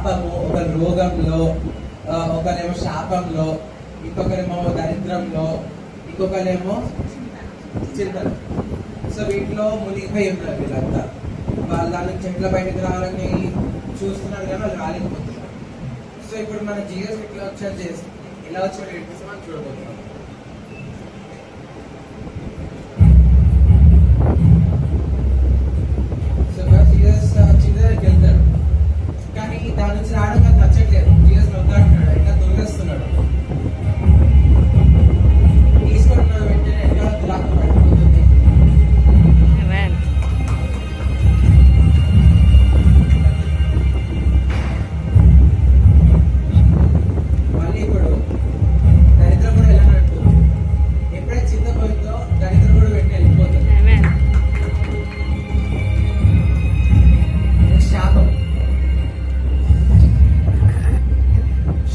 పాపము, ఒకరు రోగంలో, ఒకరేమో శాపంలో, ఇంకొకరేమో దరిద్రంలో, ఇంకొకరేమో చింతలు. సో వీటిలో మునిగిపోయి ఉన్నారు వీళ్ళంతా. వాళ్ళ దానికి చెట్ల బయటకు రావాలని చూస్తున్నారు కానీ వాళ్ళు రాలేకపోతున్నారు. సో ఇప్పుడు మన జీసస్ ఇట్లా వచ్చారు, ఇలా వచ్చి నేర్పిస్తే మనం చూడబోతున్నాం. సో జీసస్ చిన్న దగ్గరికి వెళ్తాడు, కానీ దాని నుంచి రావడం నాకు నచ్చట్లేదు. జీసస్ వద్దంటున్నాడు, ఇంకా తొలగిస్తున్నాడు. తీసుకున్న వెంటనే ఎట్లా దురాత్మ పడిపోతుంది. మళ్ళీ ఇప్పుడు దరిద్రం కూడా వెళ్ళినట్టు, ఎప్పుడైతే చింత పోయిందో దరిద్రం కూడా వెంటనే వెళ్ళిపోతుంది.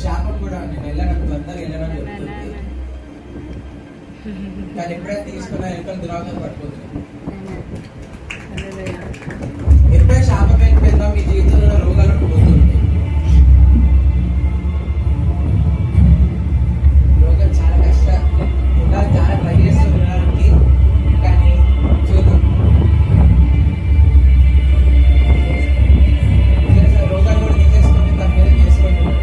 శాపం కూడా నేను వెళ్ళడం తొందరగా వెళ్ళడం జరుగుతుంది, కానీ ఎప్పుడైతే తీసుకున్నా వెనకాల దురాత్మ పడిపోతుంది. ఎప్పుడైతే శాపం వెళ్ళిపోయిందో మీ జీవితంలో రోగాలు పోతుంది. రోగం చాలా కష్టం, చాలా ట్రై చేస్తున్నానికి, కానీ చూద్దాం. రోగాలు కూడా తీసేసుకొని తన మీద చేసుకుంటున్నాడు.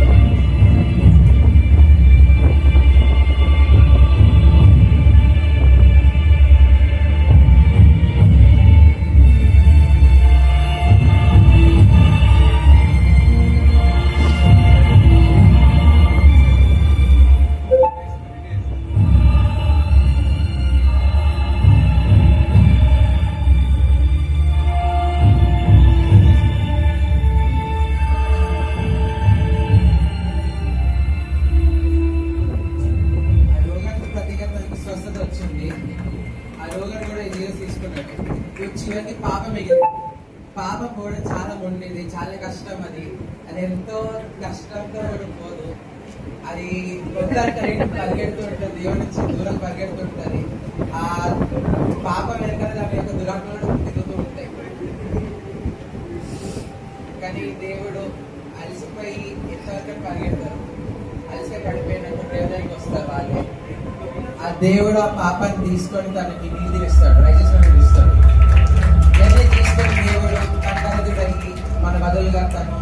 స్వస్థత వచ్చింది. ఆ రోగాన్ని కూడా జీసస్ తీసుకున్నాడు. చివరికి పాపం మిగిలింది. పాపం కూడా చాలా ఉండేది, చాలా కష్టం. అది ఎంతో కష్టంతో కూడా పోదు. అది పరిగెడుతూ ఉంటుంది, దేవుడి నుంచి దూరం పరిగెడుతుంటది. ఆ పాపం వెనకాల దాని యొక్క దురాత్మలు తిరుగుతూ ఉంటాయి. కానీ దేవుడు అలసిపోయి ఎంతవరకు పరిగెడతారు, అలసిపోయి పడిపోయినట్టు దేవుడికి వస్తారు వాళ్ళు. ఆ దేవుడు ఆ పాపాన్ని తీసుకొని తనకి నీతి ఇస్తాడు, రైజెస్ ఇస్తాడు. తీసుకొని దేవుడు తన మన బదులుగా తను